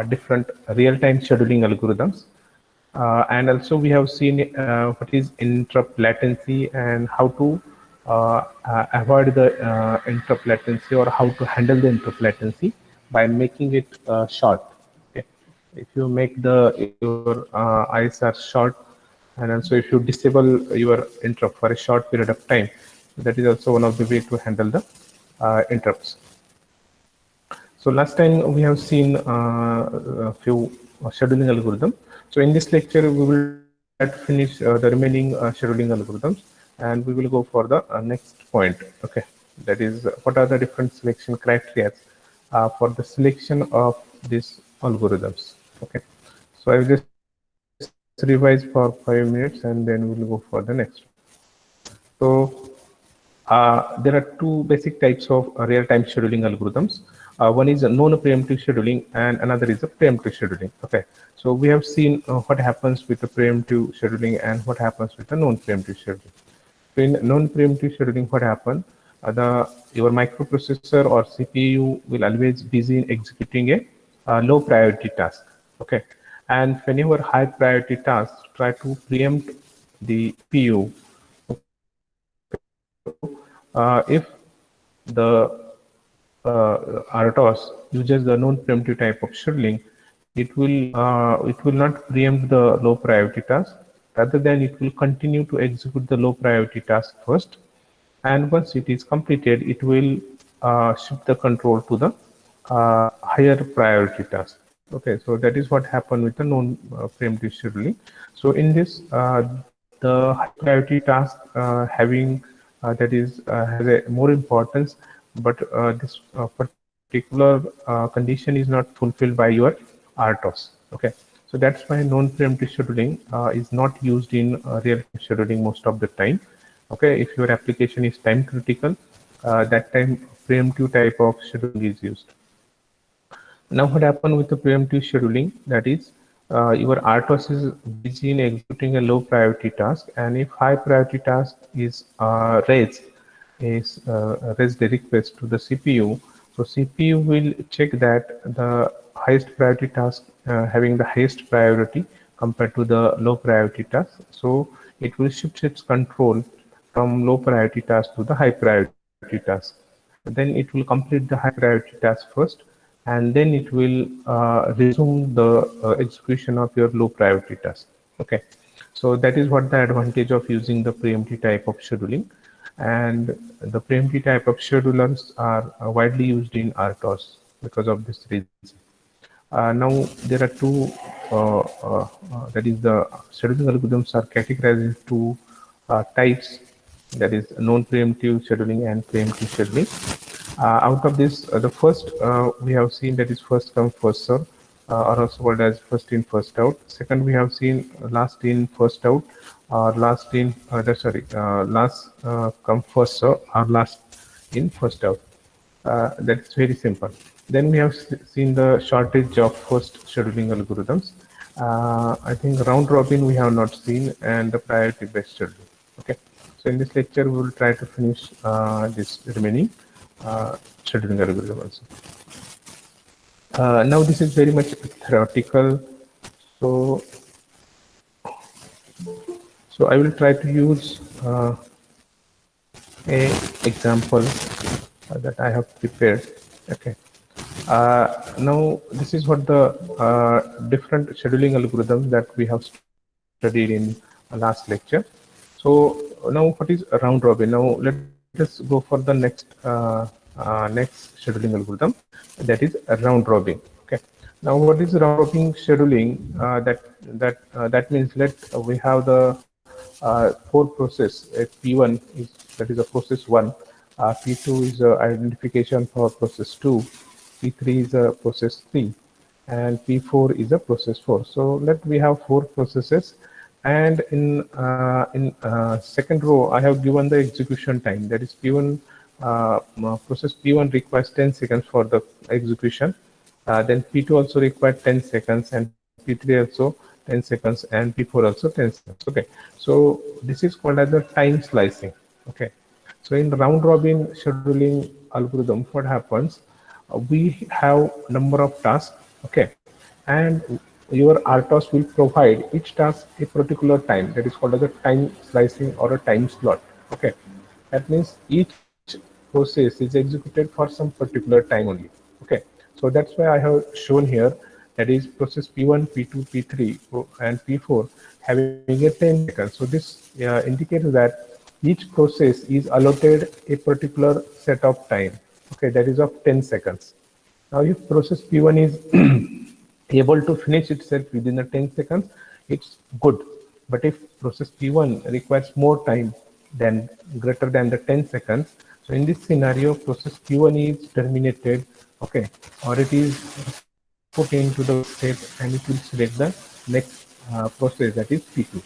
different real-time scheduling algorithms. And also we have seen what is interrupt latency and how to avoid the interrupt latency, or how to handle the interrupt latency by making it short. Okay. If you make your ISR short, and also if you disable your interrupt for a short period of time, that is also one of the way to handle the interrupts. So last time we have seen a few scheduling algorithms. So in this lecture, we will try to finish the remaining scheduling algorithms, and we will go for the next point. Okay, that is what are the different selection criteria for the selection of these algorithms. Okay, so I will just revise for 5 minutes, and then we will go for the next one. So there are two basic types of real-time scheduling algorithms. One is a non-preemptive scheduling, and another is a preemptive scheduling. Okay, so we have seen what happens with the preemptive scheduling and what happens with the non-preemptive scheduling. So in non-preemptive scheduling, what happens? Your microprocessor or CPU will always busy in executing a low priority task. Okay, and whenever high priority tasks try to preempt the CPU, so if the RTOS uses the non-preemptive type of scheduling, it will not preempt the low priority task. Rather than it will continue to execute the low priority task first, and once it is completed, it will shift the control to the higher priority task. Okay, so that is what happened with the non-preemptive scheduling. So in this, the high priority task having that is has a more importance, but this particular condition is not fulfilled by your RTOS. Okay, so that's why non-preemptive scheduling is not used in real-time scheduling most of the time. Okay, if your application is time critical, that time preemptive type of scheduling is used. Now what happened with the preemptive scheduling, that is your RTOS is busy in executing a low priority task, and if high priority task is raised a request to the CPU, so CPU will check that the highest priority task having the highest priority compared to the low priority task, so it will shift its control from low priority task to the high priority task. Then it will complete the high priority task first, and then it will resume the execution of your low priority task. Okay, so that is what the advantage of using the preemptive type of scheduling, and the preemptive type of schedulers are widely used in RTOS because of this reason. Now there are two that is the scheduling algorithms are categorized into types, that is non-preemptive scheduling and preemptive scheduling. Out of this, the first we have seen, that is first come first serve, or also called as first in first out. Second, we have seen last in first out, or last come first serve, or last in first out. That's very simple. Then we have seen the shortage of first scheduling algorithms. I think round robin we have not seen, and the priority based scheduling. Okay, so in this lecture we will try to finish this remaining scheduling algorithm also. Now this is very much theoretical, so I will try to use a example that I have prepared. Okay. Now this is what the different scheduling algorithms that we have studied in last lecture. So now what is a round robin? Now let us go for the next next scheduling algorithm, that is a round robin. Okay. Now what is round robin scheduling? That means we have the four process. P1 is, that is a process 1. P2 is identification for process 2. P3 is a process 3, and P4 is a process 4. So we have four processes, and in second row I have given the execution time, that is P1. Process P1 requires 10 seconds for the execution. Then P2 also requires 10 seconds, and P3 also 10 seconds, and P4 also 10 seconds. Okay, so this is called as the time slicing. Okay, so in round robin scheduling algorithm, what happens? We have number of tasks. Okay, and your RTOS will provide each task a particular time. That is called as a time slicing or a time slot. Okay, that means each process is executed for some particular time only. Okay, so that's why I have shown here, that is process P1, P2, P3, and P4 having a 10 seconds. So this indicates that each process is allotted a particular set of time. Okay, that is of 10 seconds. Now, if process P1 is able to finish itself within the 10 seconds, it's good. But if process P1 requires more time than greater than the 10 seconds, so in this scenario, process P1 is terminated, okay, or it is put into the step and it will select the next process, that is P2.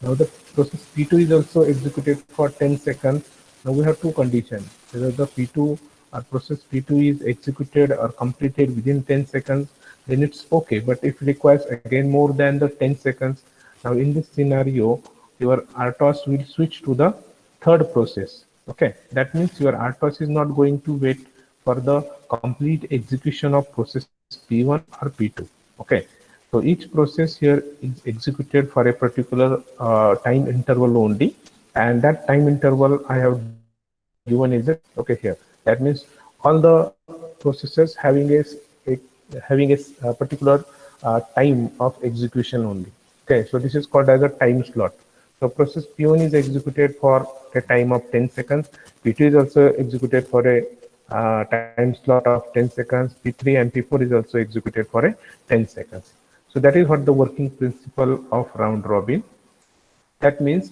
Now the process P2 is also executed for 10 seconds. Now we have two conditions, whether the P2 or process P2 is executed or completed within 10 seconds, then it's okay. But if it requires again more than the 10 seconds, now in this scenario, your RTOS will switch to the third process. Okay, that means your RTOS is not going to wait for the complete execution of process P1 or P2. Okay, so each process here is executed for a particular time interval only, and that time interval I have given is a 10 seconds. Okay, here that means all the processes having a particular time of execution only. Okay, so this is called as a time slot. So process P1 is executed for a time of 10 seconds. P2 is also executed for a time slot of 10 seconds. P3 and P4 is also executed for a 10 seconds. So that is what the working principle of round robin. That means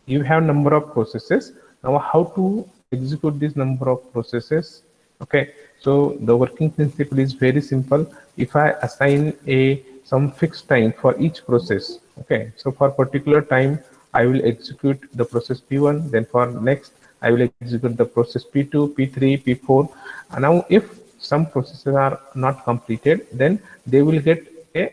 you have number of processes. Now how to execute this number of processes? Okay, so the working principle is very simple. If I assign a some fixed time for each process, okay, so for particular time I will execute the process P1, then for next I will execute the process P2, P3, P4. And now if some processes are not completed, then they will get a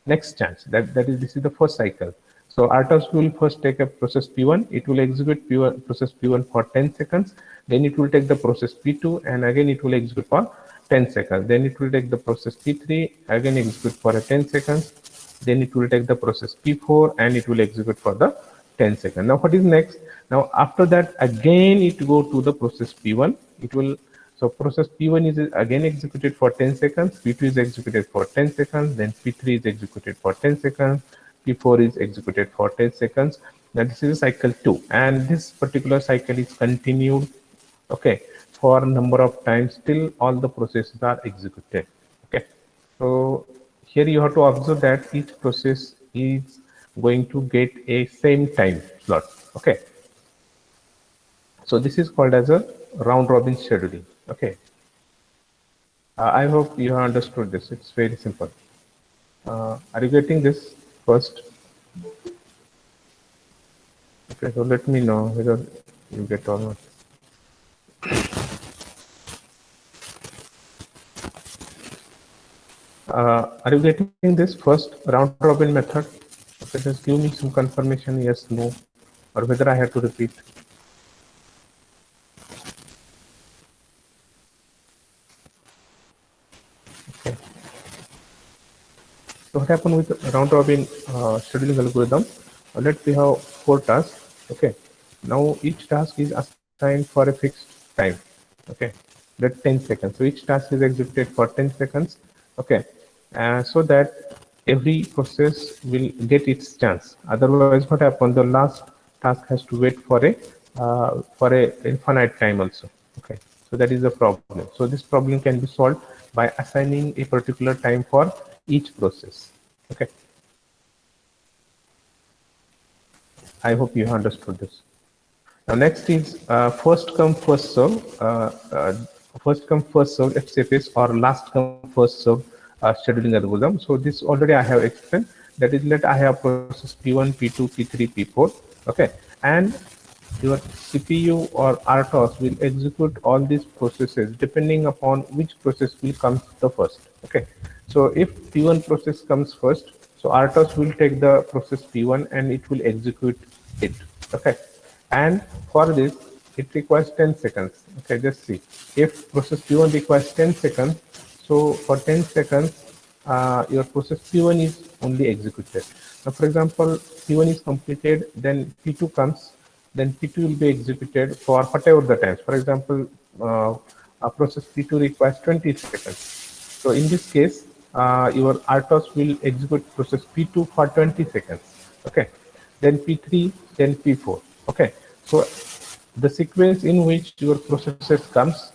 next chance. That is, this is the first cycle. So RTOS will first take a process P1, it will execute P1, process P1 for 10 seconds, then it will take the process P2 and again it will execute for 10 seconds. Then it will take the process P3, again execute for a 10 seconds. Then it will take the process P4 and it will execute for the 10 seconds. Now what is next? Now after that again it go to the process P1. It will, so process P1 is again executed for 10 seconds, P2 is executed for 10 seconds, then P3 is executed for 10 seconds, P4 is executed for 10 seconds. Now this is cycle 2, and this particular cycle is continued, okay, for a number of times till all the processes are executed. Okay, so here you have to observe that each process is going to get a same time slot. Okay, so this is called as a round robin scheduling. Okay, I hope you have understood this. It's very simple. Are you getting this first? Okay, so let me know whether you get or not. Are you getting this first round robin method? Okay, just give me some confirmation, yes, no, or whether I have to repeat. Okay. So what happened with round robin scheduling algorithm? Let's we have 4 tasks. Okay. Now each task is assigned for a fixed time. Okay. That's 10 seconds. So each task is executed for 10 seconds. Okay. So that every process will get its chance. Otherwise, what happens? The last task has to wait for a infinite time also. Okay. So that is the problem. So this problem can be solved by assigning a particular time for each process. Okay. I hope you understood this. Now next is first come first serve. First come first serve FCFS or last come first serve scheduling algorithm. So this already I have explained. That is, let I have process P1, P2, P3, P4. Okay, and your CPU or RTOS will execute all these processes depending upon which process will come the first. Okay, so if P1 process comes first, so RTOS will take the process P1 and it will execute it. Okay, and for this it requires 10 seconds. Okay, just see, if process P1 requires 10 seconds, so for 10 seconds your process P1 is only executed. Now, for example, P1 is completed, then P2 comes, then P2 will be executed for whatever the times. For example, a process P2 requires 20 seconds. So in this case, your RTOS will execute process P2 for 20 seconds. Okay, then P3, then P4. Okay, so the sequence in which your processes comes.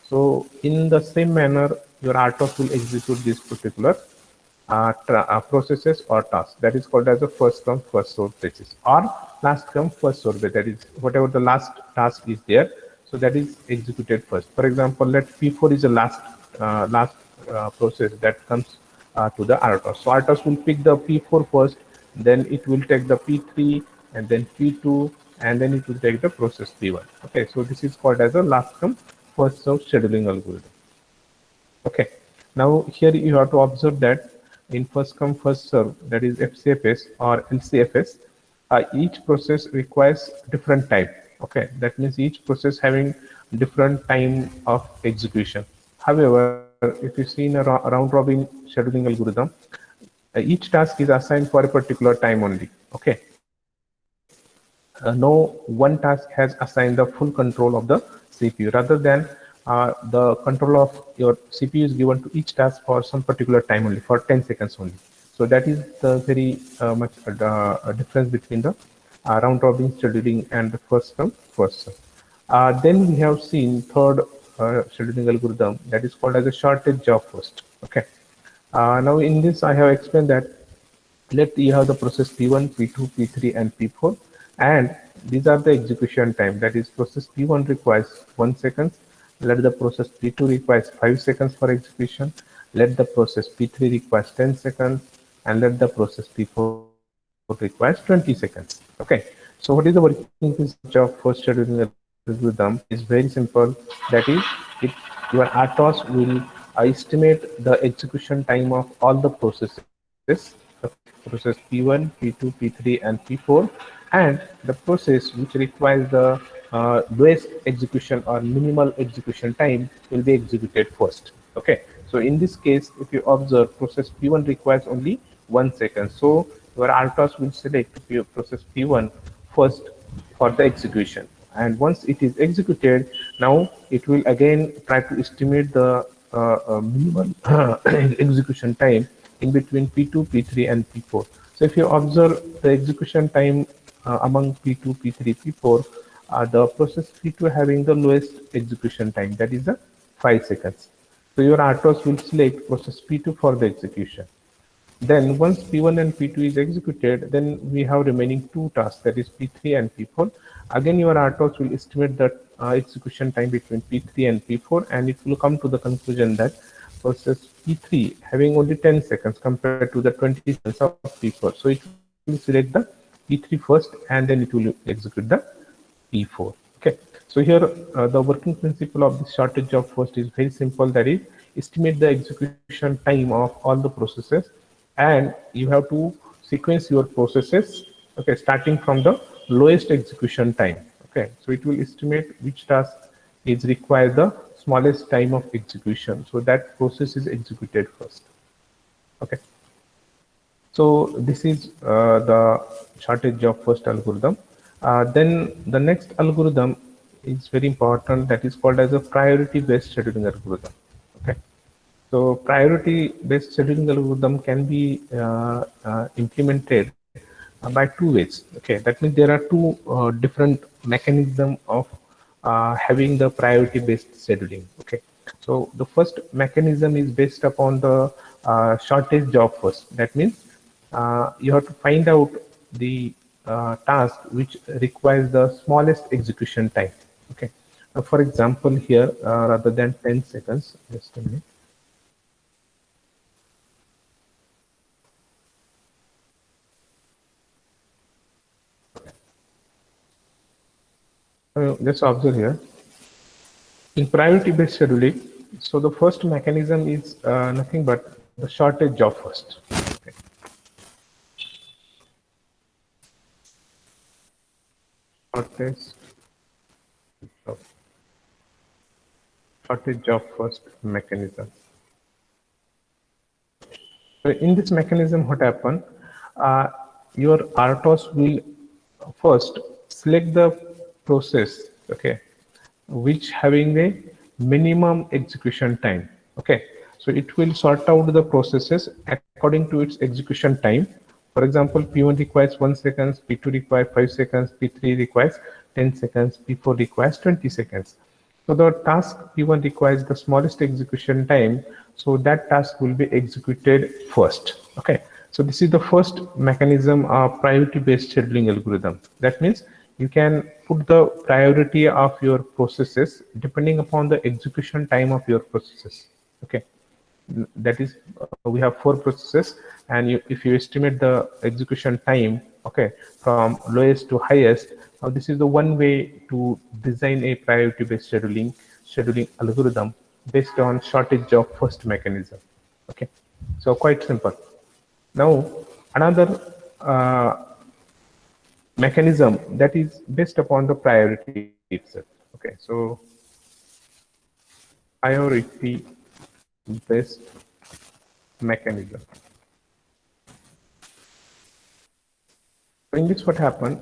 So in the same manner, your RTOS will execute this particular processes or tasks. That is called as a first come first served basis, or last come first served. That is whatever the last task is there, so that is executed first. For example, let P4 is the last process that comes to the RTOS. So RTOS will pick the P4 first, then it will take the P3 and then P2, and then it will take the process P1. Okay, so this is called as a last come first served scheduling algorithm. Okay. Now here you have to observe that in first come first serve, that is FCFS or LCFS, each process requires different time. Okay, that means each process having different time of execution. However, if you see in a round robin scheduling algorithm, each task is assigned for a particular time only. Okay, no one task has assigned the full control of the CPU. Rather than the control of your CPU is given to each task for some particular time only, for 10 seconds only. So that is the very much difference between the round robin scheduling and the first come first serve. Then we have seen third scheduling algorithm, that is called as a shortage job first. Okay. Now in this I have explained that let you have the process P1, P2, P3, and P4, and these are the execution time. That is, process P1 requires 1 second. Let the process P2 requires 5 seconds for execution. Let the process P3 requires 10 seconds, and let the process P4 requires 20 seconds. Okay. So what is the working principle of first scheduling algorithm? Is very simple. That is, it your RTOS will estimate the execution time of all the processes. Okay, process P1, P2, P3, and P4, and the process which requires the lowest execution or minimal execution time will be executed first. Okay, so in this case, if you observe, process P1 requires only 1 second. So your RTOS will select process P1 first for the execution, and once it is executed, now it will again try to estimate the minimal execution time in between P2, P3, and P4. So if you observe the execution time among P2, P3, P4, the process P2 having the lowest execution time, that is the 5 seconds. So your RTOS will select process P2 for the execution. Then once P1 and P2 is executed, then we have remaining two tasks, that is P3 and P4. Again, your RTOS will estimate the execution time between P3 and P4, and it will come to the conclusion that process P3 having only 10 seconds compared to the 20 seconds of P4. So it will select the P3 first, and then it will execute the P4. Okay. So here the working principle of the shortage job first is very simple. That is, estimate the execution time of all the processes, and you have to sequence your processes. Okay, starting from the lowest execution time. Okay, so it will estimate which task is require the smallest time of execution. So that process is executed first. Okay. So this is the shortage job first algorithm. Then the next algorithm is very important. That is called as a priority based scheduling algorithm. Okay. So priority based scheduling algorithm can be implemented by two ways. Okay. That means there are two different mechanism of having the priority based scheduling. Okay. So the first mechanism is based upon the shortest job first. That means you have to find out the task which requires the smallest execution time. Okay. For example, here rather than 10 seconds, just a minute. Let's observe here. In priority based scheduling, so the first mechanism is nothing but the shortest job first. Okay. Shortest job, shortest job first mechanism. in this mechanism, what happen? Uh, your RTOS will first select the process, okay, which having a minimum execution time. Okay, so it will sort out the processes according to its execution time. For example, P1 requires 1 second, P2 requires 5 seconds, P3 requires 10 seconds, P4 requires 20 seconds. So the task P1 requires the smallest execution time, so that task will be executed first. Okay, so this is the first mechanism of priority-based scheduling algorithm. That means you can put the priority of your processes depending upon the execution time of your processes. Okay, that is, we have 4 processes, and if you estimate the execution time, okay, from lowest to highest, now this is the one way to design a priority based scheduling algorithm based on shortage of first mechanism. Okay, so quite simple. Now another mechanism that is based upon the priority itself. Okay, so priority based mechanism. In this, what happen?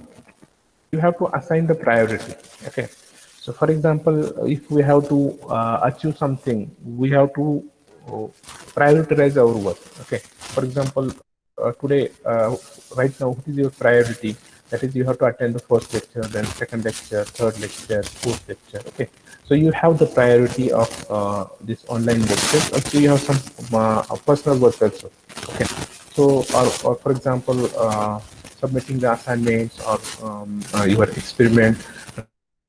You have to assign the priority. Okay, so for example, if we have to achieve something, we have to prioritize our work. Okay, for example, today, right now, what is your priority? That is, you have to attend the first lecture, then second lecture, third lecture, fourth lecture. Okay, so you have the priority of this online lectures. Also, you have some personal work also. Okay, so or for example, submitting the assignments or your experiment.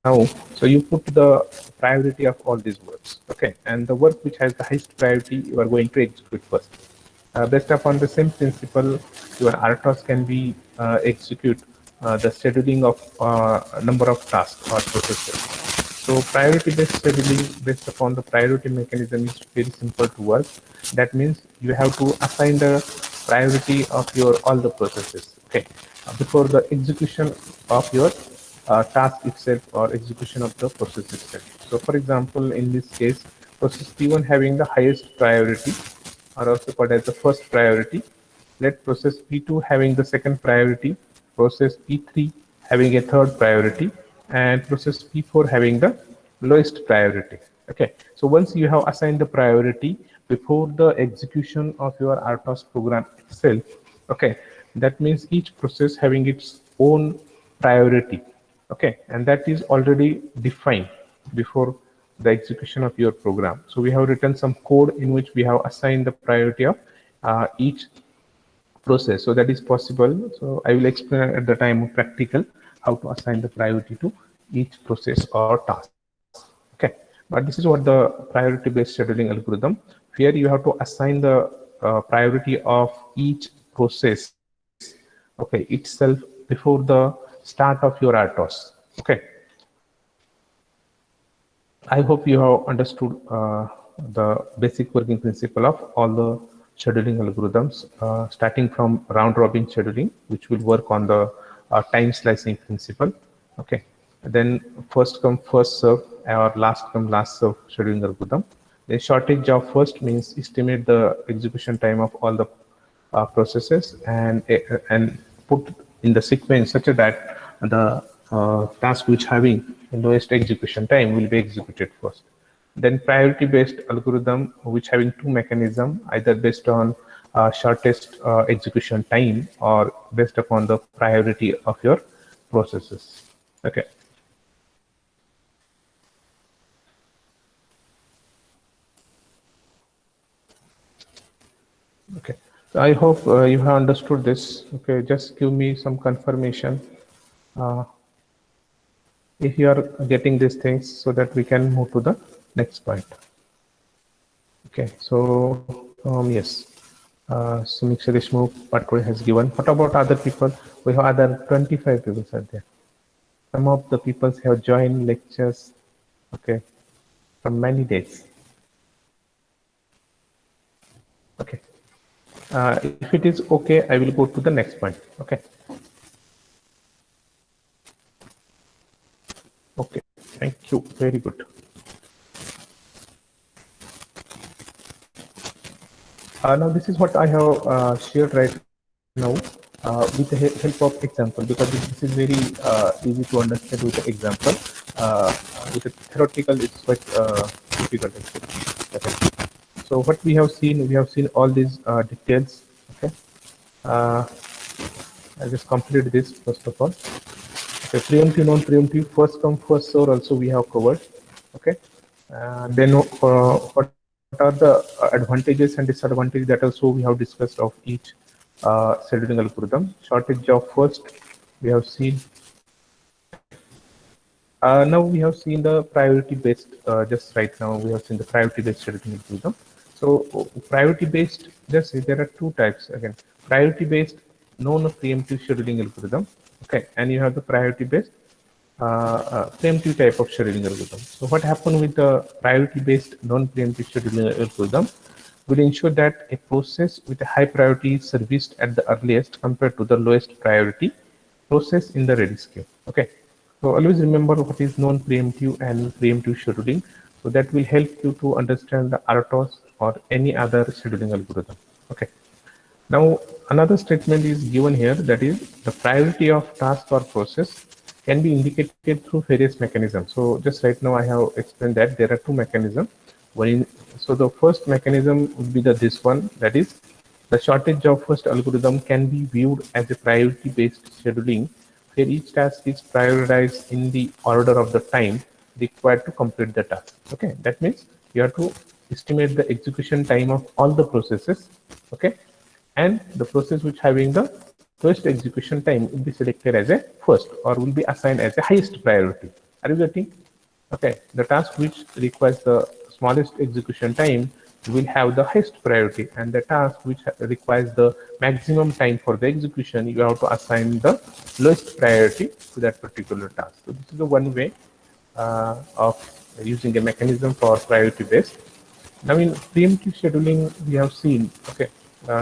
Now, so you put the priority of all these works. Okay, and the work which has the highest priority, you are going to execute first. Based upon the same principle, your RTOS can be execute the scheduling of number of tasks or processes. So priority-based scheduling based upon the priority mechanism is very simple to work. That means you have to assign the priority of your all the processes. Okay, before the execution of your task itself or execution of the process itself. So, for example, in this case, process P1 having the highest priority, are also called as the first priority. Let process P2 having the second priority, process P3 having a third priority, and process P4 having the lowest priority. Okay, so once you have assigned the priority before the execution of your RTOS program itself, okay, that means each process having its own priority. Okay, and that is already defined before the execution of your program. So we have written some code in which we have assigned the priority of each process. So that is possible. So I will explain at the time of practical how to assign the priority to each process or task. Okay, but this is what the priority based scheduling algorithm. Here you have to assign the priority of each process, okay, itself before the start of your RTOS. Okay, I hope you have understood the basic working principle of all the scheduling algorithms, starting from round robin scheduling, which will work on the time slicing principle. Okay, then first come first serve or last come last serve scheduling algorithm. The shortage of first means estimate the execution time of all the processes and put in the sequence such that the task which having the lowest execution time will be executed first. Then priority based algorithm which having two mechanism, either based on shortest execution time or based upon the priority of your processes. Okay. Okay. So I hope you have understood this. Okay, just give me some confirmation uh, if you are getting these things so that we can move to the next point. Okay, so yes, Samiksha Deshmukh Patkore has given. What about other people? We have other 25 people are there. Some of the people have joined lectures, okay, from many days. Okay, if it is okay, I will go to the next point. Okay. Okay, thank you. Very good. Now this is what I have shared right now with the help of example, because this is very easy to understand with the example. With the theoretical, it's quite difficult actually. Okay. So what we have seen all these details. Okay. Uh, I'll just complete this first of all. Okay, preemptive, non-preemptive, first come, first serve also we have covered. Okay. Then what are the advantages and disadvantages, that also we have discussed of each scheduling algorithm. Shortage of first, we have seen. Okay. Now we have seen the priority based, just right now we have seen the priority based scheduling algorithm. So priority based, just there are two types again: priority based non-preemptive scheduling algorithm. Okay, and you have the priority based preemptive type of scheduling algorithm. So what happened with the priority based non-preemptive scheduling algorithm will ensure that a process with a high priority is serviced at the earliest compared to the lowest priority process in the ready queue. Okay. So always remember what is non-preemptive and preemptive scheduling. So that will help you to understand the RTOS or any other scheduling algorithm. Okay. Now, another statement is given here, that is the priority of task or process can be indicated through various mechanisms. So just right now I have explained that there are two mechanisms. So the first mechanism would be this one, that is the shortage job first algorithm can be viewed as a priority based scheduling where each task is prioritized in the order of the time required to complete the task. Okay, that means you have to estimate the execution time of all the processes. Okay, and the process which having the first execution time will be selected as a first or will be assigned as a highest priority. Are you getting? Okay, the task which requires the smallest execution time will have the highest priority, and the task which requires the maximum time for the execution, you have to assign the lowest priority to that particular task. So this is the one way of using a mechanism for priority based. Now in preemptive scheduling, we have seen, okay,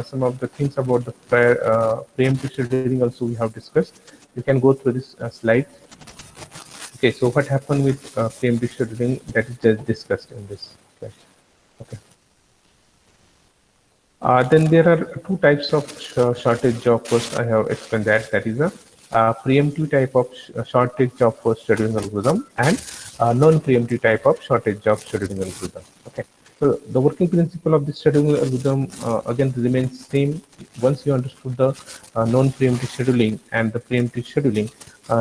some of the things about the preemptive scheduling also we have discussed. You can go through this slide. Okay, so what happened with preemptive scheduling, that is just discussed in this slide. Okay. Then there are two types of shortage job first. I have explained that. That is a preemptive type of shortage job first scheduling algorithm and non-preemptive type of shortage job scheduling algorithm. Okay. So the working principle of this scheduling algorithm again remains same. Once you understood the non-preemptive scheduling and the preemptive scheduling,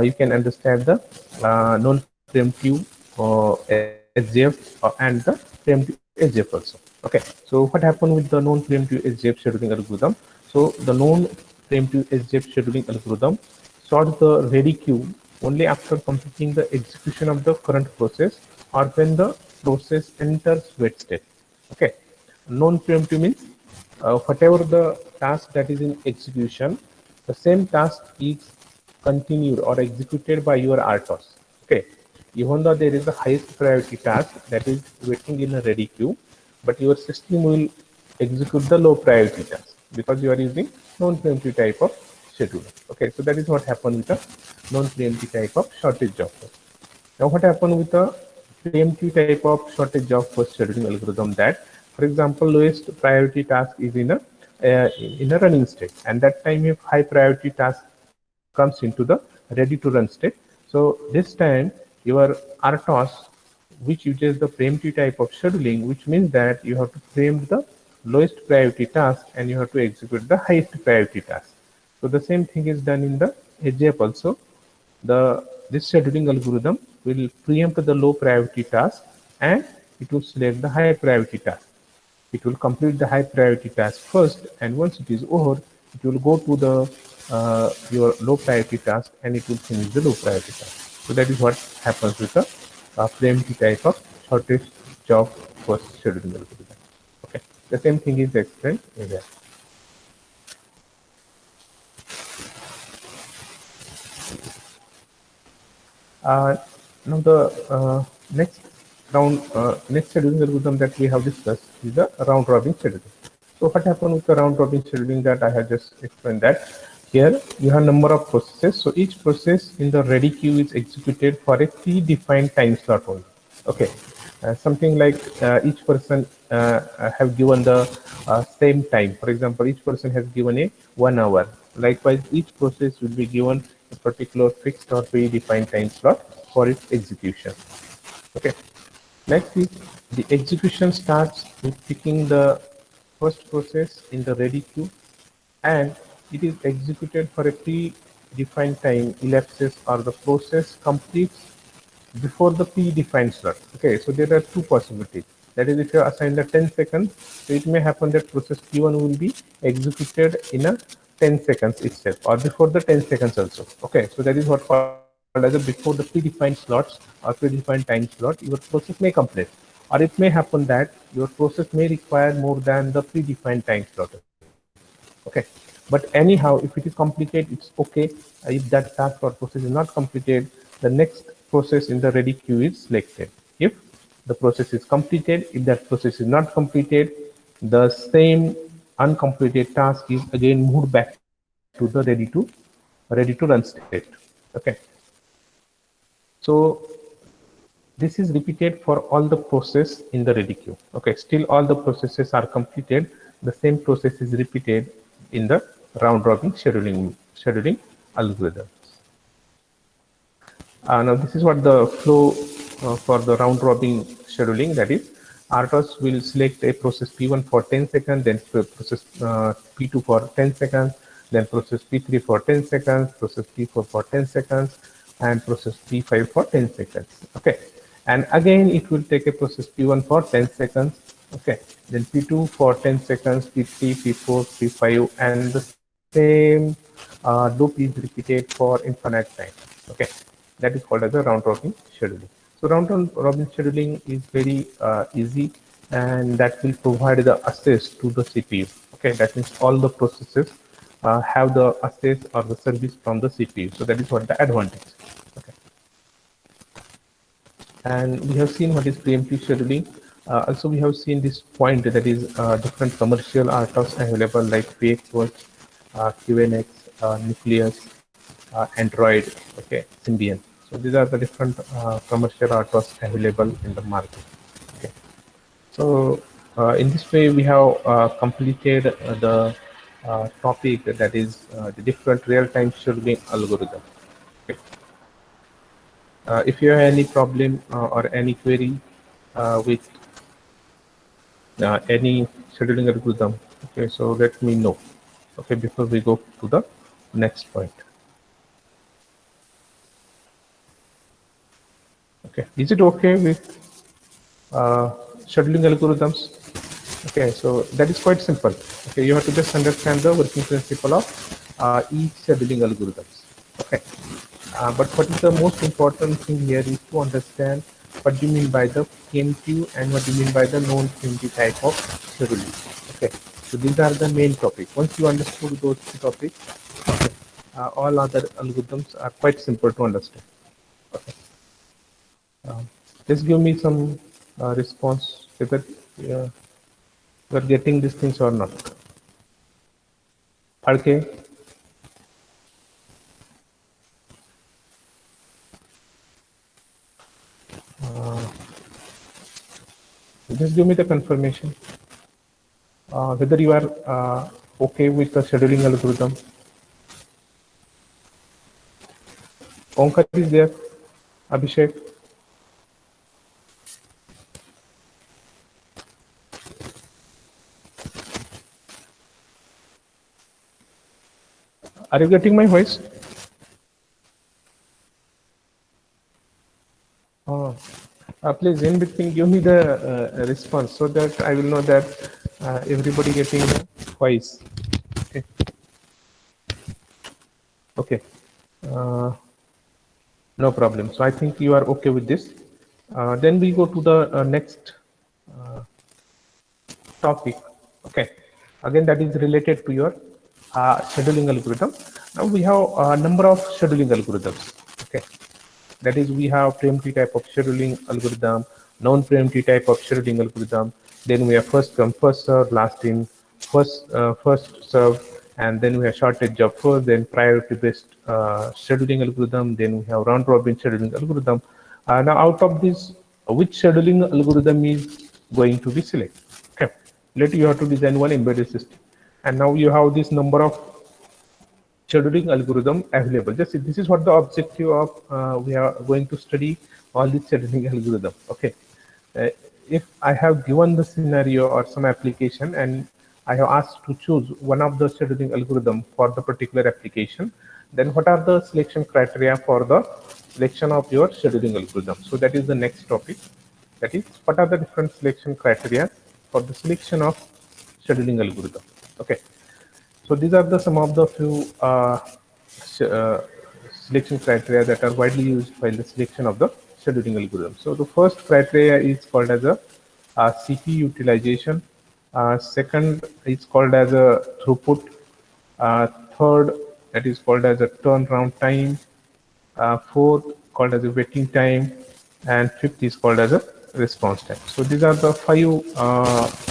you can understand the non-preemptive SJF and the preemptive SJF also. Okay, so what happened with the non-preemptive SJF scheduling algorithm? So the non-preemptive SJF scheduling algorithm sorts the ready queue only after completing the execution of the current process or when the process enters wait state. Okay, non-preemptive means whatever the task that is in execution, the same task is continued or executed by your RTOS. Okay, even though there is a highest priority task that is waiting in a ready queue, but your system will execute the low priority task because you are using non-preemptive type of scheduler. Okay, so that is what happened with the non-preemptive type of shortage job first. Now, what happened with the preemptive type of shortage job first scheduling algorithm? That, for example, lowest priority task is in a running state, and that time if high priority task comes into the ready to run state, so this time your RTOS, which uses the preemptive type of scheduling, which means that you have to preempt the lowest priority task and you have to execute the highest priority task. So the same thing is done in the SJF also. This scheduling algorithm will preempt the low priority task and it will select the high priority task. It will complete the high priority task first, and once it is over, it will go to the your low priority task and it will finish the low priority task. So that is what happens with the preemptive type of shortest job first scheduling algorithm. Okay, the same thing is explained in there. Now the next scheduling algorithm that we have discussed is the round robin scheduling. So what happened with the round robin scheduling, that I have just explained that here you have number of processes. So each process in the ready queue is executed for a predefined time slot only. Okay. something like each person have given the same time. For example, each person has given a 1 hour. Likewise, each process will be given a particular fixed or predefined time slot for its execution. Okay. Next is the execution starts with picking the first process in the ready queue, and it is executed for a predefined time elapses or the process completes before the predefined slot. Okay, so there are two possibilities. That is, if you assign the 10 seconds, so it may happen that process P1 will be executed in a 10 seconds itself or before the 10 seconds also. Okay, so that is what called as a before the predefined slots or predefined time slot, your process may complete. Or it may happen that your process may require more than the predefined time slot. Okay, but anyhow, if it is completed, it's okay. If that task or process is not completed, the next process in the ready queue is selected. If the process is completed, if that process is not completed, the same uncompleted task is again moved back to the ready to run state. Okay, so this is repeated for all the process in the ready queue. Okay, still all the processes are completed. The same process is repeated in the round robin scheduling algorithm. Now this is what the flow for the round robin scheduling, that is RTOS will select a process P1 for 10 seconds, then process P2 for 10 seconds, then process P3 for 10 seconds, process P4 for 10 seconds, and process P5 for 10 seconds. Okay, and again it will take a process P1 for 10 seconds. Okay, then P2 for 10 seconds, P3, P4, P5, and the same loop is repeated for infinite time. Okay, that is called as a round robin scheduling. So round robin scheduling is very easy, and that will provide the access to the CPU. Okay, that means all the processes have the access or the service from the CPU. So that is what the advantage. Okay, and we have seen what is preemptive scheduling. Also, we have seen this point, that is different commercial RTOS available like VxWorks, QNX, Nucleus, Android, okay, Symbian. So these are the different commercial RTOS available in the market. Okay. So in this way, we have completed the topic, that is the different real-time scheduling algorithm. Okay. If you have any problem or any query with any scheduling algorithm, okay, so let me know. Okay, before we go to the next point. Okay, is it okay with scheduling algorithms? Okay, so that is quite simple. Okay, you have to just understand the working principle of each scheduling algorithms. Okay, but what is the most important thing here is to understand what do you mean by the preemptive and what do you mean by the non-preemptive type of scheduling. Okay, so these are the main topics. Once you understood those two topics, okay, all other algorithms are quite simple to understand. Okay. Just give me some response whether you are getting these things or not. Okay. Just give me the confirmation whether you are okay with the scheduling algorithm. Onkar is there. Abhishek. Are you getting my voice? Please, in between, give me the response so that I will know that everybody getting the voice. Okay. Okay. No problem. So I think you are okay with this. Then we go to the next topic. Okay. Again, that is related to your scheduling algorithm. Now we have a number of scheduling algorithms. Okay. That is, we have preemptive type of scheduling algorithm, non-preemptive type of scheduling algorithm. Then we have first come, first serve, last in, first serve, and then we have shortest job first, then priority based scheduling algorithm. Then we have round robin scheduling algorithm. Now, out of these which scheduling algorithm is going to be selected. Okay, let you have to design one embedded system, and now you have this number of scheduling algorithm available. Just this is what the objective of we are going to study all these scheduling algorithm. Okay, uh, if I have given the scenario or some application and I have asked to choose one of the scheduling algorithm for the particular application, then what are the selection criteria for the selection of your scheduling algorithm? So that is the next topic. That is, what are the different selection criteria for the selection of scheduling algorithm? Okay. So these are the some of the few selection criteria that are widely used by the selection of the scheduling algorithm. So the first criteria is called as a CPU utilization. Second is called as a throughput. Third, that is called as a turnaround time. Fourth, called as a waiting time, and fifth is called as a response time. So these are the five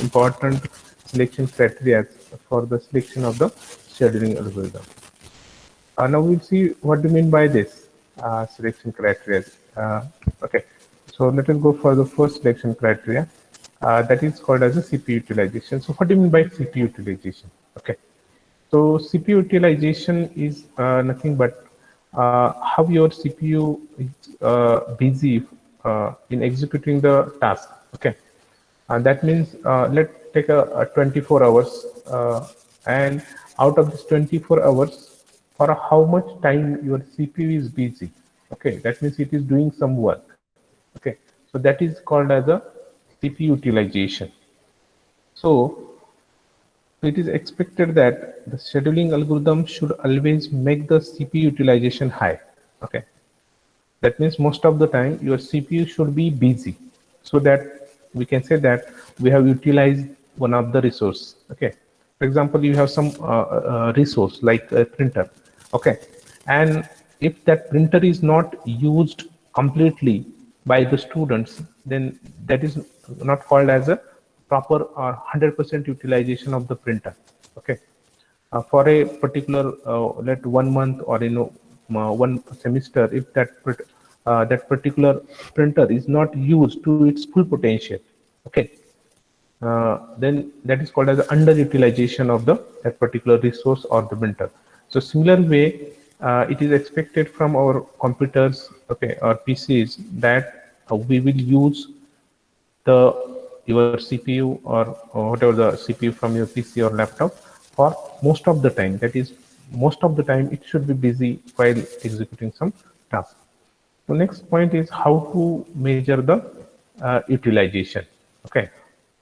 important selection criteria for the selection of the scheduling algorithm. Now we'll see what do you mean by this selection criteria. Okay, so let us go for the first selection criteria. That is called as a CPU utilization. So what do you mean by CPU utilization? Okay, so CPU utilization is nothing but how your CPU is busy in executing the task. Okay, and that means let's take a 24 hours and out of this 24 hours, for how much time your CPU is busy. Okay, that means it is doing some work. Okay, so that is called as a CPU utilization. So it is expected that the scheduling algorithm should always make the CPU utilization high. Okay, that means most of the time your CPU should be busy, so that we can say that we have utilized one of the resource. Okay, for example, you have some resource like a printer. Okay, and if that printer is not used completely by the students, then that is not called as a proper or 100% utilization of the printer. Okay, for a particular let 1 month or one semester, if that particular printer is not used to its full potential, okay, then that is called as underutilization of the that particular resource or the printer. So similar way, it is expected from our computers, okay, or PCs, that we will use the your CPU or whatever the CPU from your PC or laptop for most of the time. That is, most of the time it should be busy while executing some task. So next point is how to measure the utilization. Okay,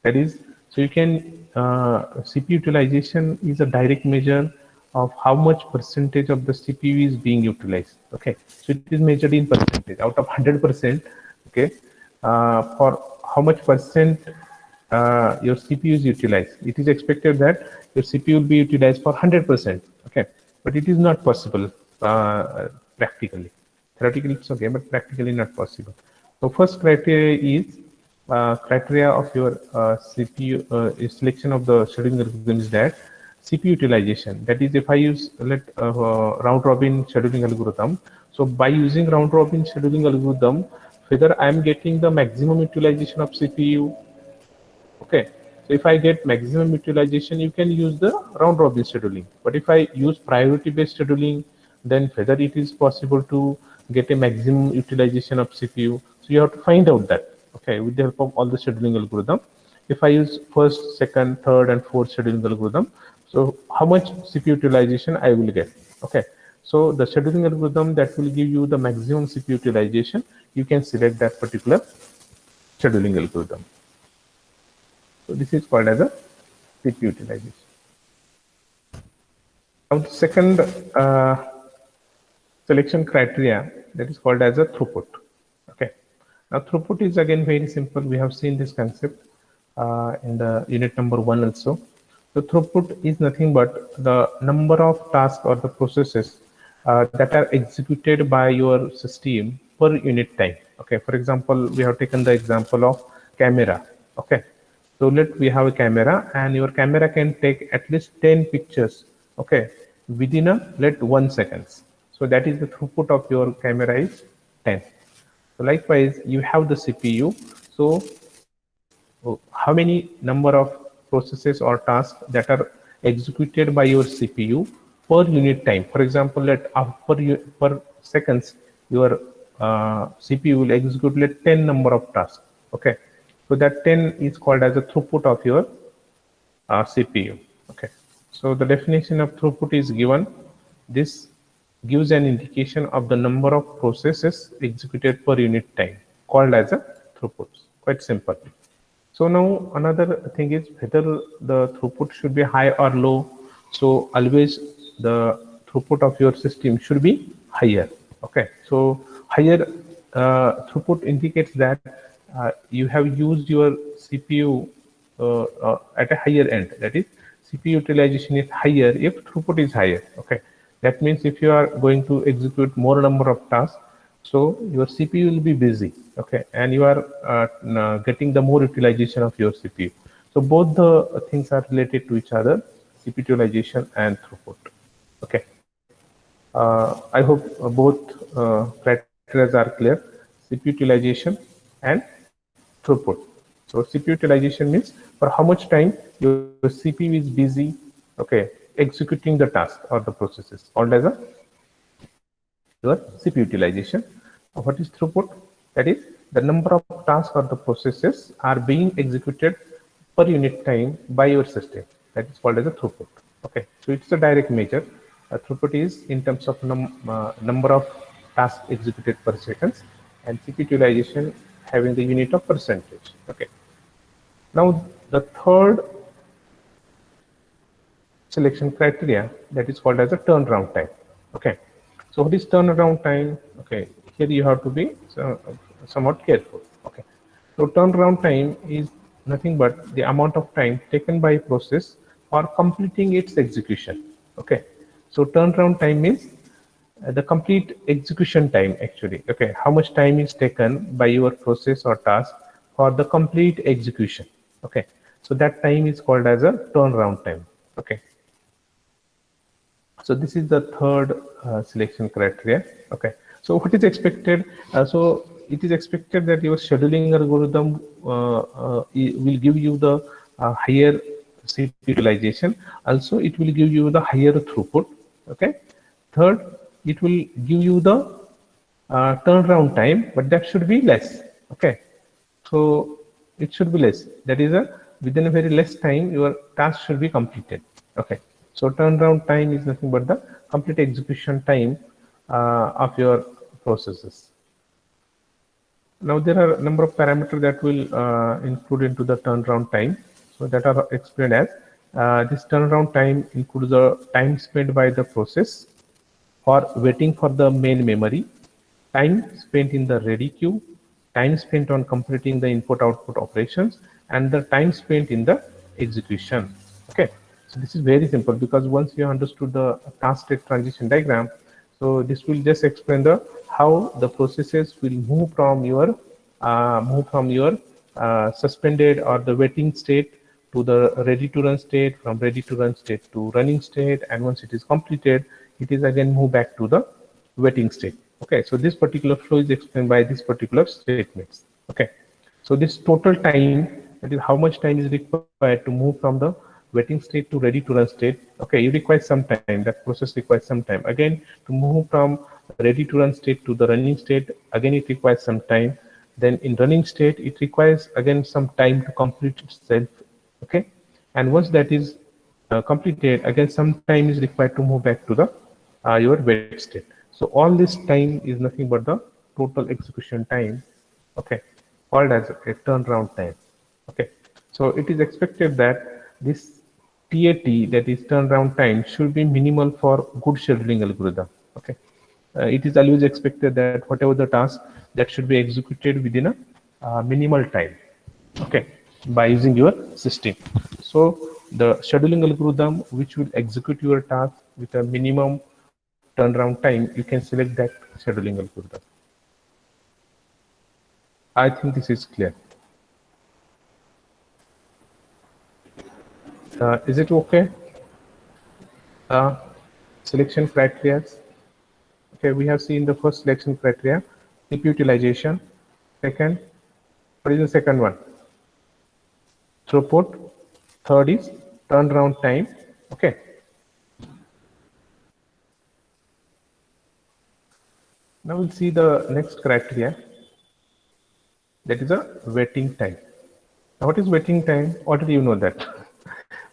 that is, so you can CPU utilization is a direct measure of how much percentage of the CPU is being utilized. Okay, so it is measured in percentage out of 100%. Okay, for how much percent your CPU is utilized. It is expected that your CPU will be utilized for 100%. Okay, but it is not possible practically. Theoretically, it's okay, but practically not possible. So first criteria is criteria of your CPU selection of the scheduling algorithm is that CPU utilization. That is, if I use round robin scheduling algorithm. So by using round robin scheduling algorithm, whether I am getting the maximum utilization of CPU. Okay, so if I get maximum utilization, you can use the round robin scheduling. But if I use priority based scheduling, then whether it is possible to get a maximum utilization of CPU. So you have to find out that, okay, with the help of all the scheduling algorithm. If I use first, second, third, and fourth scheduling algorithm, so how much CPU utilization I will get. Okay, so the scheduling algorithm that will give you the maximum CPU utilization, you can select that particular scheduling algorithm. So this is called as a CPU utilization. Now the second selection criteria, that is called as a throughput. Okay. Now throughput is again very simple. We have seen this concept in the unit number 1 also. So throughput is nothing but the number of tasks or the processes that are executed by your system per unit time. Okay. For example, we have taken the example of camera. Okay. So we have a camera, and your camera can take at least 10 pictures, okay, within 1 second. So that is the throughput of your camera is 10. So likewise, you have the CPU. So how many number of processes or tasks that are executed by your CPU per unit time. For example, per seconds, your CPU will execute like 10 number of tasks. Okay, so that 10 is called as the throughput of your CPU. Okay, so the definition of throughput is given. This gives an indication of the number of processes executed per unit time, called as a throughput. Quite simple. So now another thing is whether the throughput should be high or low. So always the throughput of your system should be higher. Okay, so higher throughput indicates that you have used your CPU at a higher end. That is, CPU utilization is higher if throughput is higher. Okay, that means if you are going to execute more number of tasks, so your CPU will be busy. Okay, and you are getting the more utilization of your CPU. So both the things are related to each other: CPU utilization and throughput. Okay, I hope both criteria are clear: CPU utilization and throughput. So CPU utilization means for how much time your CPU is busy, okay, executing the task or the processes, called as a your CPU utilization. What is throughput? That is the number of tasks or the processes are being executed per unit time by your system. That is called as a throughput. Okay, so it's a direct measure. Throughput is in terms of number of tasks executed per seconds, and CPU utilization having the unit of percentage. Okay. Now the third selection criteria, that is called as a turnaround time. Okay, so what is turnaround time? Okay, here you have to be somewhat careful. Okay, so turnaround time is nothing but the amount of time taken by a process for completing its execution. Okay, so turnaround time means the complete execution time actually. Okay, how much time is taken by your process or task for the complete execution. Okay, so that time is called as a turnaround time. Okay, so this is the third selection criteria. Okay, so what is expected? So it is expected that your scheduling algorithm will give you the higher CPU utilization. Also, it will give you the higher throughput. Okay, third, it will give you the turnaround time, but that should be less. Okay, so it should be less. That is a within a very less time your task should be completed. Okay, so turnaround time is nothing but the complete execution time of your processes. Now there are a number of parameters that will include into the turnaround time. So that are explained as this turnaround time includes the time spent by the process for waiting for the main memory, time spent in the ready queue, time spent on completing the input-output operations, and the time spent in the execution. Okay, so this is very simple because once you understood the task state transition diagram, so this will just explain the how the processes will move from your suspended or the waiting state to the ready to run state, from ready to run state to running state, and once it is completed, it is again moved back to the waiting state. Okay, so this particular flow is explained by this particular statements. Okay, so this total time, that is how much time is required to move from the waiting state to ready to run state. Okay, you require some time, that process requires some time. Again, to move from ready to run state to the running state, again it requires some time. Then in running state, it requires again some time to complete itself. Okay, and once that is completed, again some time is required to move back to the your wait state. So all this time is nothing but the total execution time. Okay, called as a turnaround time. Okay, so it is expected that this TAT, that is turnaround time, should be minimal for good scheduling algorithm. Okay, it is always expected that whatever the task that should be executed within a minimal time. Okay, by using your system. So the scheduling algorithm which will execute your task with a minimum turnaround time, you can select that scheduling algorithm. I think this is clear. Is it okay? Selection criteria. Okay, we have seen the first selection criteria: CPU utilization, Second, what is the second one? Throughput. Third is turnaround time. Okay. Now we'll see the next criteria, that is a waiting time. Now what is waiting time? Already you know that.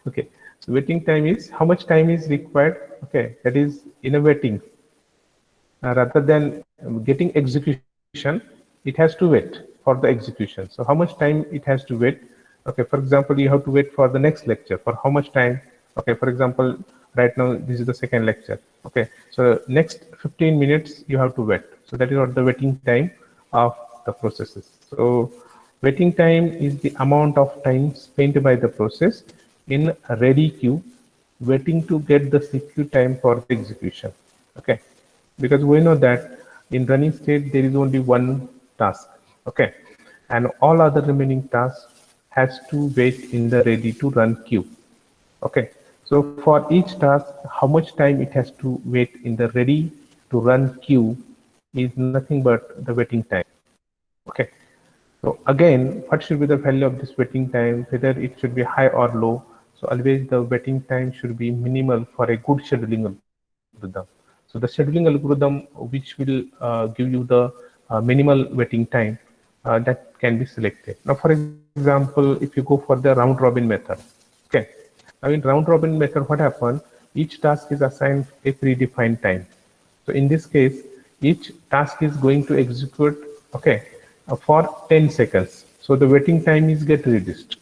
Okay, so waiting time is how much time is required, okay, that is in a waiting, rather than getting execution, it has to wait for the execution. So how much time it has to wait? Okay, for example, you have to wait for the next lecture for how much time? Okay, for example, right now this is the second lecture. Okay, so next 15 minutes you have to wait. So that is what the waiting time of the processes. So waiting time is the amount of time spent by the process in a ready queue waiting to get the CPU time for the execution. Okay, because we know that in running state there is only one task. Okay, and all other remaining tasks has to wait in the ready to run queue. Okay, so for each task how much time it has to wait in the ready to run queue is nothing but the waiting time. Okay, so again, what should be the value of this waiting time, whether it should be high or low? So always the waiting time should be minimal for a good scheduling algorithm. So the scheduling algorithm which will give you the minimal waiting time, that can be selected. Now, for example, if you go for the round robin method, okay. Now in round robin method, what happens? Each task is assigned a predefined time. So in this case, each task is going to execute, okay, for 10 seconds. So the waiting time is get reduced.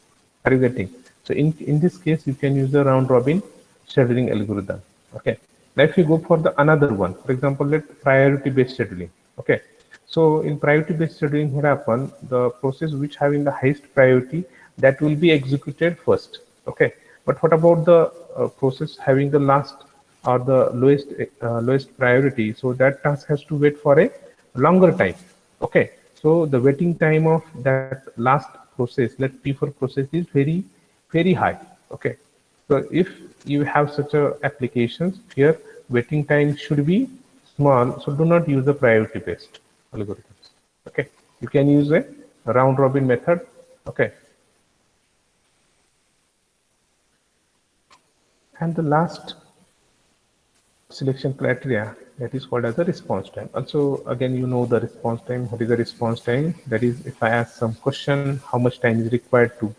Are you getting? So in this case, you can use the round robin scheduling algorithm. Okay. Now if you go for the another one, for example, let priority based scheduling. Okay. So in priority based scheduling, what happen? The process which having the highest priority, that will be executed first. Okay. But what about the process having the last or the lowest priority? So that task has to wait for a longer time. Okay, so the waiting time of that last process, let P4 process, is very high. Okay, so if you have such a applications here, waiting time should be small, so do not use the priority based algorithms. Okay, you can use a round robin method. Okay, and the last selection criteria, that is called as the response time. Also, again, you know the response time. What is the response time? That is, if I ask some question, how much time is required to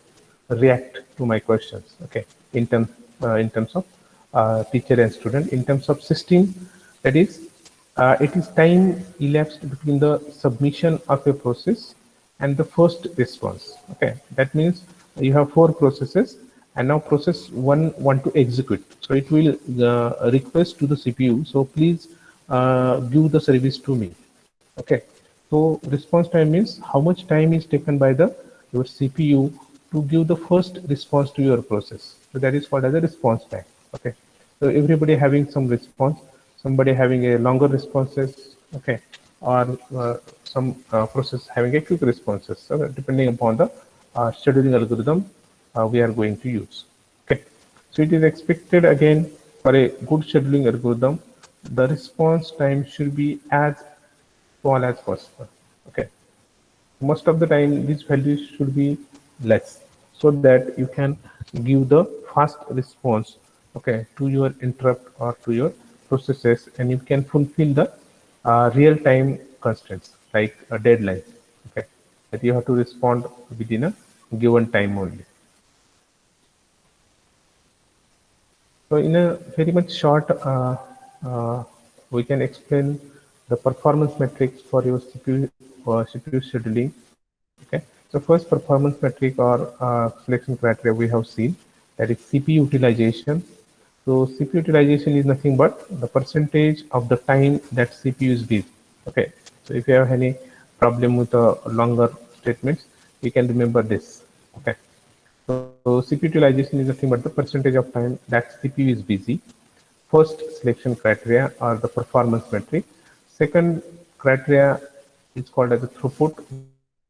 react to my questions? Okay, in terms of teacher and student. In terms of system, that is, it is time elapsed between the submission of a process and the first response. Okay, that means you have four processes, and now process one want to execute, so it will request to the CPU, so please give the service to me. Okay, so response time means how much time is taken by the your CPU to give the first response to your process. So that is called as a response time. Okay, so everybody having some response, somebody having a longer responses, okay, or some process having a quick responses. So depending upon the scheduling algorithm we are going to use. Okay, so it is expected again for a good scheduling algorithm, the response time should be as small as possible. Okay, most of the time these values should be less so that you can give the fast response, okay, to your interrupt or to your processes, and you can fulfill the real-time constraints like a deadline. Okay, that you have to respond within a given time only. So in a very much short, we can explain the performance metrics for your CPU scheduling. Okay. So first performance metric or selection criteria we have seen, that is CPU utilization. So CPU utilization is nothing but the percentage of the time that CPU is busy. Okay. So if you have any problem with longer statements, you can remember this. Okay. So CPU utilization is nothing but the percentage of time that CPU is busy. First selection criteria or the performance metric. Second criteria is called as the throughput,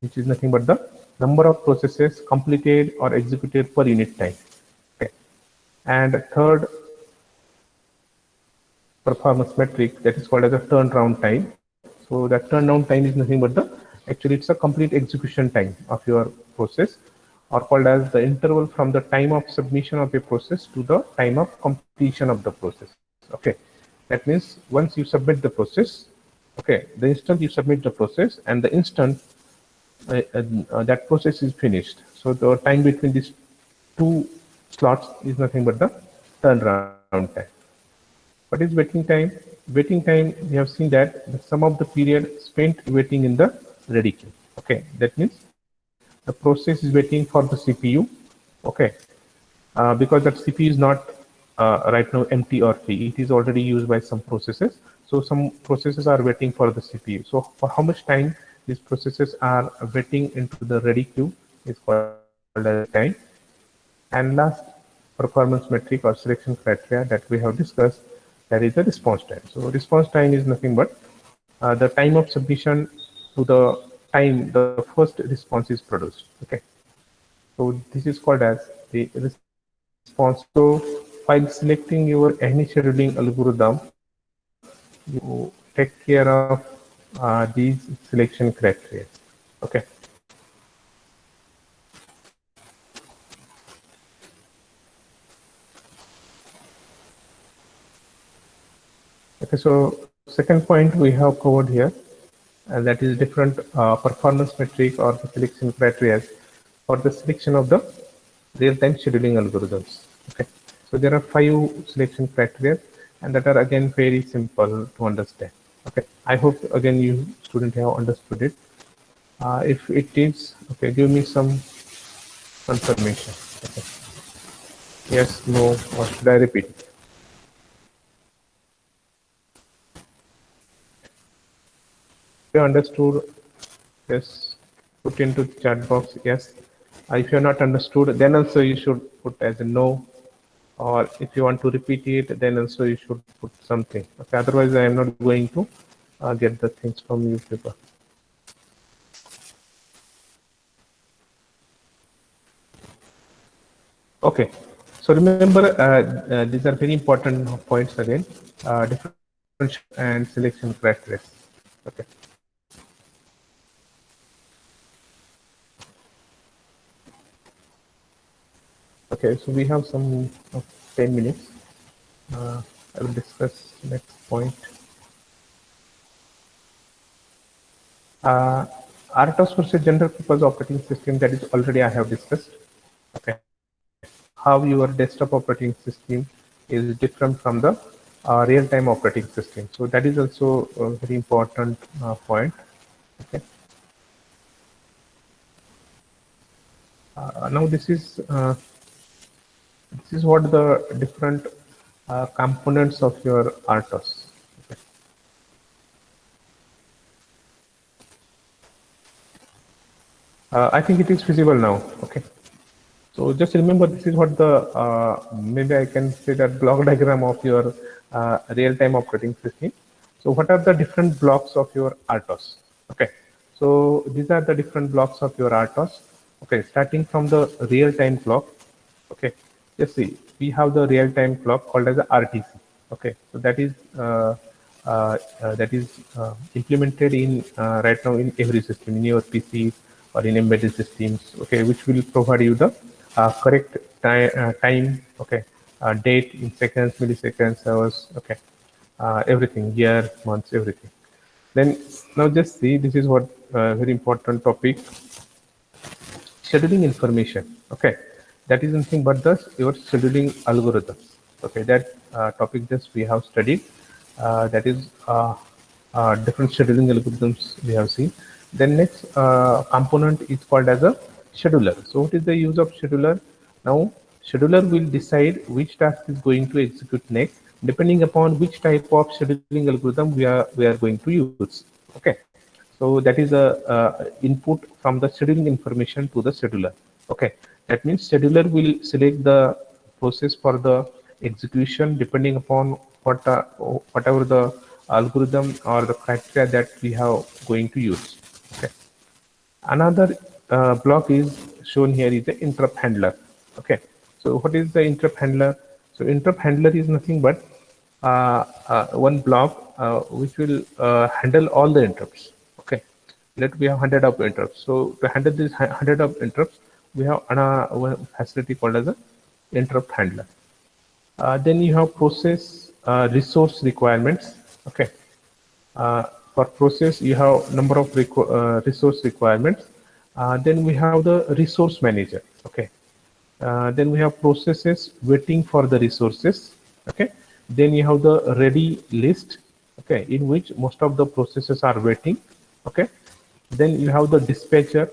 which is nothing but the number of processes completed or executed per unit time. Okay. And third performance metric, that is called as a turnaround time. So that turnaround time is nothing but the Actually, it's a complete execution time of your process, or called as the interval from the time of submission of a process to the time of completion of the process. Okay, that means once you submit the process, okay, the instant you submit the process and the instant that process is finished. So the time between these two slots is nothing but the turnaround time. What is waiting time? Waiting time, we have seen that the sum of the period spent waiting in the ready queue. Okay, that means the process is waiting for the CPU. Okay, because that CPU is not right now empty or free. It is already used by some processes. So some processes are waiting for the CPU. So for how much time these processes are waiting into the ready queue is called as waiting time. And last performance metric or selection criteria that we have discussed, that is the response time. So response time is nothing but the time of submission to the time the first response is produced. Okay, so this is called as the response. So while selecting your any scheduling algorithm, you take care of these selection criteria. Okay. Okay, so second point we have covered here, and that is different performance metric or the selection criteria for the selection of the real-time scheduling algorithms. Okay, so there are 5 selection criteria, and that are again very simple to understand. Okay, I hope again you student have understood it. If it is okay, give me some confirmation. Okay. Yes, no, or should I repeat? You understood? Yes, put into the chat box. Yes. If you're not understood, then also you should put as a no. Or if you want to repeat it, then also you should put something. Okay. Otherwise, I am not going to get the things from you, people. Okay. So remember, these are very important points again. Differentiation and selection criteria. Okay. Okay, so we have some 10 minutes. I will discuss next point. Uh, RTOS versus general purpose operating system, that is already I have discussed. Okay, how your desktop operating system is different from the real-time operating system. So that is also a very important point. Okay. Now this is what the different components of your RTOS. Okay. I think it is visible now. Okay. So just remember, this is what the maybe I can say that block diagram of your real-time operating system. So what are the different blocks of your RTOS? Okay, so these are the different blocks of your RTOS. Okay, starting from the real-time clock. Okay, just see, we have the real-time clock called as a RTC. Okay, so that is implemented in right now in every system, in your PC or in embedded systems. Okay, which will provide you the correct time. Okay, date in seconds, milliseconds, hours. Okay, everything, year, months, everything. Then now just see, this is what very important topic, scheduling information. Okay, that is nothing but the your scheduling algorithms. Okay, that topic just we have studied. That is different scheduling algorithms we have seen. Then next component is called as a scheduler. So what is the use of scheduler? Now scheduler will decide which task is going to execute next, depending upon which type of scheduling algorithm we are going to use. Okay, so that is a input from the scheduling information to the scheduler. Okay, that means scheduler will select the process for the execution depending upon whatever the algorithm or the criteria that we have going to use. Okay, another block is shown here is the interrupt handler. Okay, so what is the interrupt handler? So interrupt handler is nothing but one block which will handle all the interrupts. Okay, let we have 100 of interrupts. So to handle this 100 of interrupts, we have one facility called as a interrupt handler. Then you have process resource requirements. Okay. For process, you have number of resource requirements. Then we have the resource manager. Okay. Then we have processes waiting for the resources. Okay. Then you have the ready list. Okay, in which most of the processes are waiting. Okay. Then you have the dispatcher,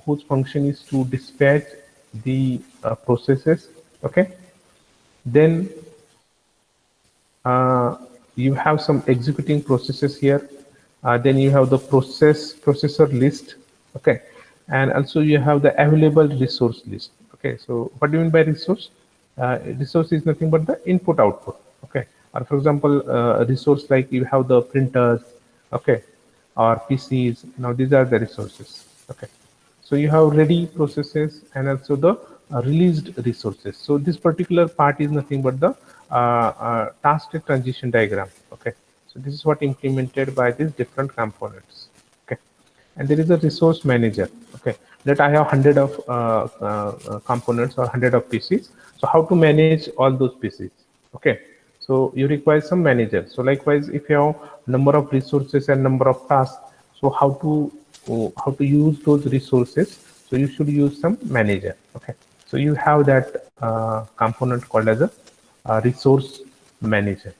whose function is to dispatch the processes. Okay. Then you have some executing processes here. Then you have the processor list. Okay. And also you have the available resource list. Okay. So what do you mean by resource? Resource is nothing but the input output. Okay. Or for example, a resource like you have the printers. Okay. Or PCs. Now these are the resources. Okay. So you have ready processes and also the released resources. So this particular part is nothing but the task state transition diagram. Okay. So this is what implemented by these different components. Okay. And there is a resource manager. Okay. That I have 100 of components or 100 of PCs. So how to manage all those PCs? Okay. So you require some manager. So likewise, if you have number of resources and number of tasks, so how to use those resources? So you should use some manager. Okay. So you have that component called as a resource manager.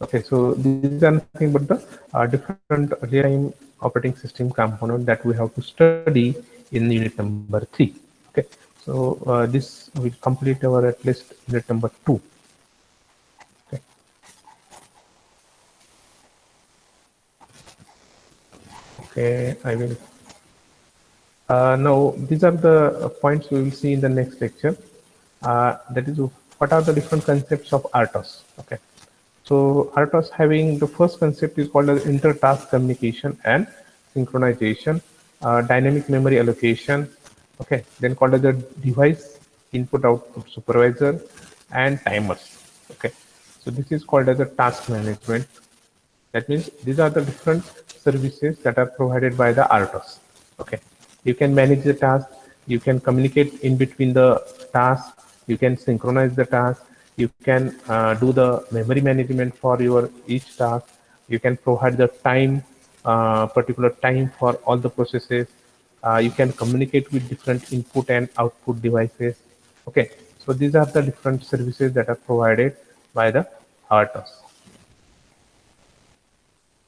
Okay, so these are nothing but the different real-time operating system component that we have to study in unit number 3. Okay, so this will complete our at least unit number 2. Okay. Okay, I will. Now these are the points we will see in the next lecture. That is, what are the different concepts of RTOS? Okay. So RTOS having the first concept is called as inter-task communication and synchronization, dynamic memory allocation, okay, then called as a device input-output supervisor and timers. Okay, so this is called as a task management. That means these are the different services that are provided by the RTOS. Okay, you can manage the task, you can communicate in between the tasks, you can synchronize the task, you can do the memory management for your each task, you can provide the time, particular time for all the processes, you can communicate with different input and output devices. Okay, so these are the different services that are provided by the RTOS.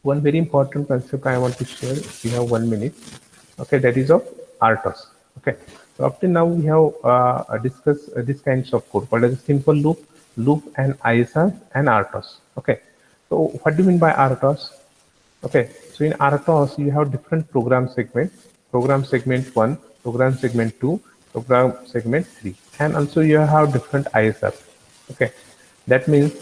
One very important concept I want to share, we have 1 minute, okay, that is of RTOS. Okay, so up to now we have discussed these kinds of code called as a simple loop, and ISR and RTOS. Okay, so what do you mean by RTOS? Okay, so in RTOS you have different program segments, program segment 1, program segment 2, program segment 3, and also you have different ISR. Okay, that means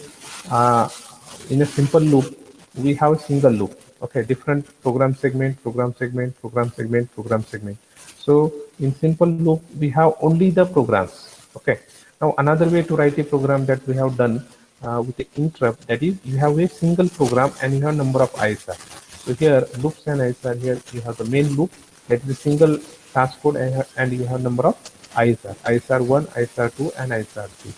in a simple loop we have a single loop. Okay, different program segment, program segment, program segment, program segment. So in simple loop we have only the programs. Okay, now another way to write a program that we have done with the interrupt, that is you have a single program and you have number of ISR. So here loops and ISR, here you have the main loop, that is a single task code, and you have number of ISR, ISR1, ISR2 and ISR3.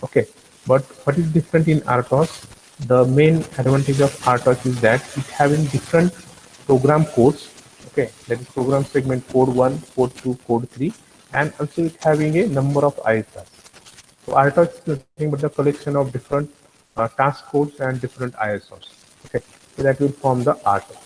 Okay, but what is different in RTOS? The main advantage of RTOS is that it having different program codes. Okay, that is program segment code 1, code 2, code 3, and also it having a number of ISRs. So RTOS is nothing but the collection of different task codes and different ISRs. Okay, so that will form the RTOS.